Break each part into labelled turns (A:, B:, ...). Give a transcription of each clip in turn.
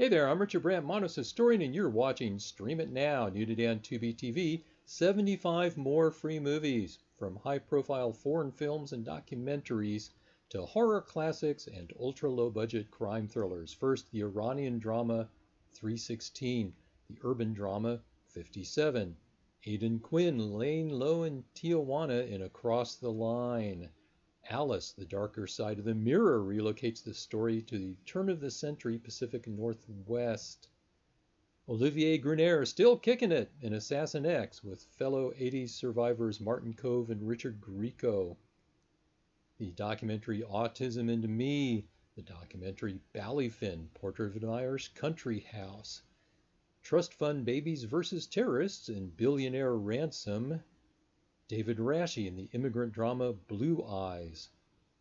A: Hey there, I'm Richard Brandt, Monos Historian, and you're watching Stream It Now, new today on TubiTV. 75 more free movies, from high-profile foreign films and documentaries to horror classics and ultra-low-budget crime thrillers. First, the Iranian drama 316, the urban drama 57, Aidan Quinn laying low in Tijuana in Across the Line. Alice, the Darker Side of the Mirror, relocates the story to the turn-of-the-century Pacific Northwest. Olivier Gruner still kicking it in Assassin X with fellow 80s survivors Martin Kove and Richard Grieco. The documentary Autism and Me, the documentary Ballyfin, Portrait of an Irish Country House, Trust Fund Babies versus Terrorists and Billionaire Ransom, David Rasche in the immigrant drama Blue Eyes,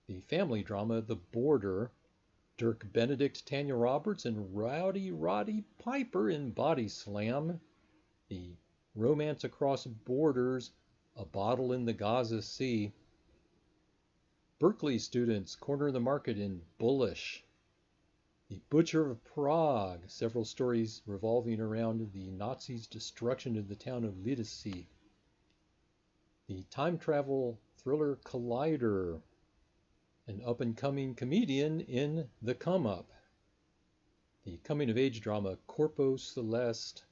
A: the family drama The Border, Dirk Benedict, Tanya Roberts, and Rowdy Roddy Piper in Body Slam, the romance across borders, A Bottle in the Gaza Sea, Berkeley students corner the market in Bullish, The Butcher of Prague, several stories revolving around the Nazis' destruction of the town of Lidice, the time travel thriller Collider, an up-and-coming comedian in The Come Up, the coming-of-age drama Corpo Celeste,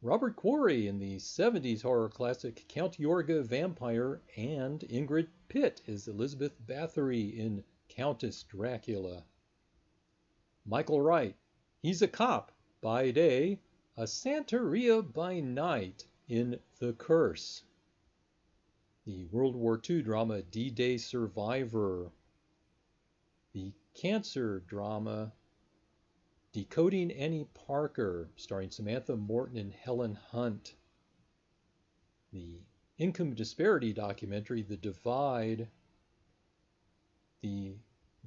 A: Robert Quarry in the 70s horror classic Count Yorga Vampire, and Ingrid Pitt as Elizabeth Bathory in Countess Dracula. Michael Wright, he's a cop by day, a Santeria by night in The Curse. The World War II drama D-Day Survivor. The cancer drama Decoding Annie Parker, starring Samantha Morton and Helen Hunt. The income disparity documentary The Divide. The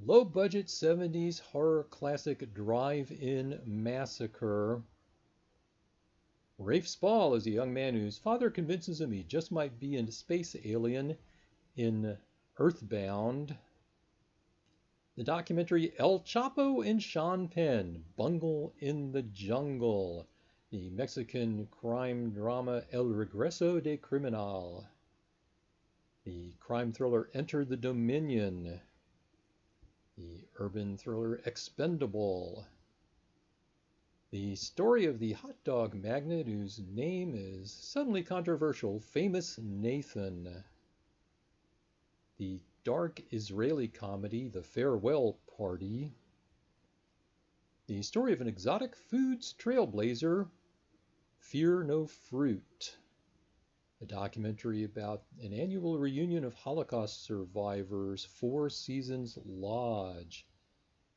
A: low-budget 70s horror classic Drive-In Massacre. Rafe Spall is a young man whose father convinces him he just might be a space alien in Earthbound. The documentary El Chapo and Sean Penn, Bungle in the Jungle. The Mexican crime drama El Regreso de Criminal. The crime thriller Enter the Dominion. The urban thriller Expendable. The story of the hot dog magnate whose name is suddenly controversial, Famous Nathan. The dark Israeli comedy, The Farewell Party. The story of an exotic foods trailblazer, Fear No Fruit. A documentary about an annual reunion of Holocaust survivors, Four Seasons Lodge.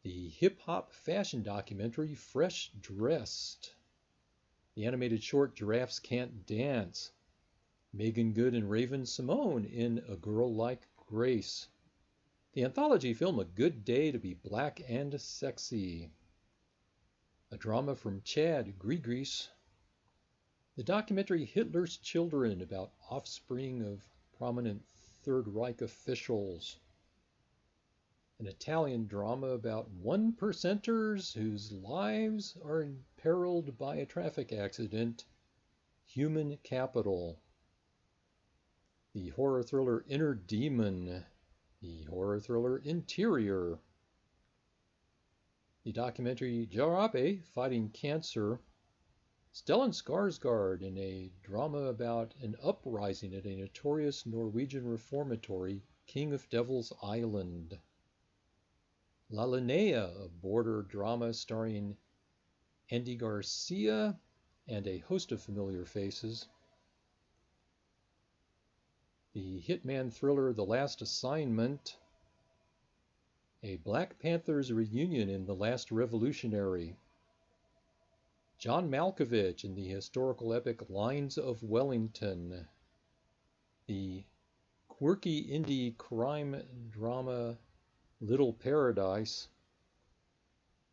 A: The hip-hop fashion documentary Fresh Dressed. The animated short Giraffes Can't Dance. Megan Good and Raven Simone in A Girl Like Grace. The anthology film A Good Day to Be Black and Sexy. A drama from Chad Grigris. The documentary Hitler's Children, about offspring of prominent Third Reich officials. An Italian drama about one-percenters whose lives are imperiled by a traffic accident, Human Capital. The horror thriller Inner Demon. The horror thriller Interior. The documentary Jarabe, Fighting Cancer. Stellan Skarsgård in a drama about an uprising at a notorious Norwegian reformatory, King of Devil's Island. La Linnea, a border drama starring Andy Garcia and a host of familiar faces. The hitman thriller The Last Assignment. A Black Panthers reunion in The Last Revolutionary. John Malkovich in the historical epic Lines of Wellington. The quirky indie crime drama Little Paradise.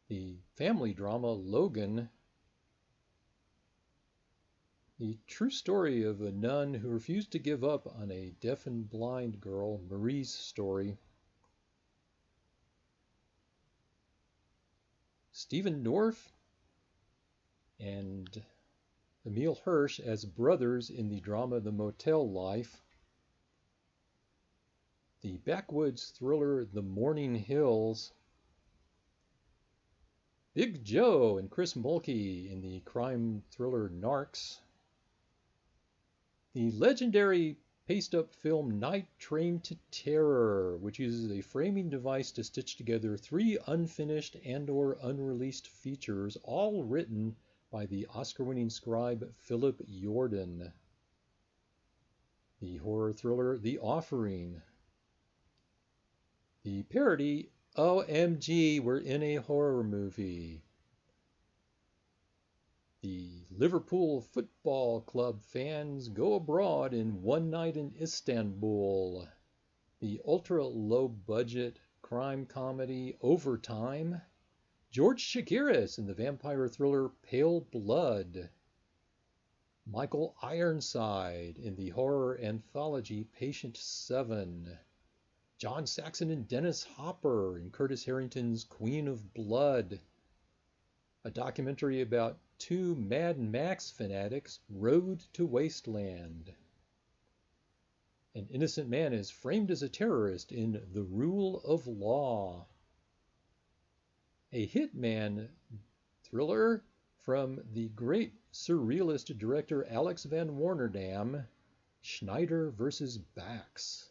A: The family drama Logan. The true story of a nun who refused to give up on a deaf and blind girl, Marie's Story. Stephen Dorff and Emil Hirsch as brothers in the drama The Motel Life. The backwoods thriller The Morning Hills. Big Joe and Chris Mulkey in the crime thriller Narcs. The legendary paste-up film Night Train to Terror, which uses a framing device to stitch together 3 unfinished and/or unreleased features, all written by the Oscar-winning scribe Philip Jordan. The horror thriller The Offering. The parody OMG, we're in a horror movie. The Liverpool Football Club fans go abroad in One Night in Istanbul. The ultra-low-budget crime comedy Overtime. George Chakiris in the vampire thriller Pale Blood. Michael Ironside in the horror anthology Patient 7. John Saxon and Dennis Hopper in Curtis Harrington's Queen of Blood. A documentary about 2 Mad Max fanatics' road to wasteland. An innocent man is framed as a terrorist in The Rule of Law. A hitman thriller from the great surrealist director Alex van Warmerdam, Schneider vs. Bax.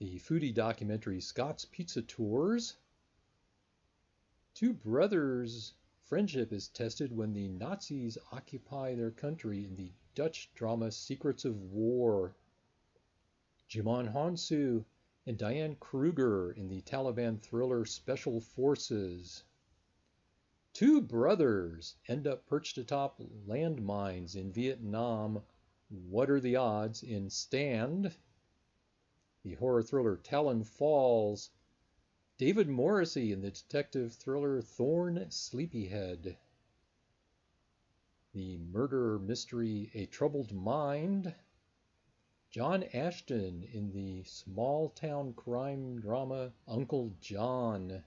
A: The foodie documentary Scott's Pizza Tours. 2 brothers' friendship is tested when the Nazis occupy their country in the Dutch drama Secrets of War. Jimon Hounsou and Diane Kruger in the Taliban thriller Special Forces. 2 brothers end up perched atop landmines in Vietnam. What are the odds in Stand? The horror thriller Talon Falls. David Morrissey in the detective thriller Thorn Sleepyhead. The murder mystery A Troubled Mind. John Ashton in the small-town crime drama Uncle John.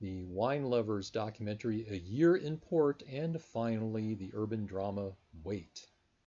A: The Wine Lovers documentary A Year in Port, and finally the urban drama Wait.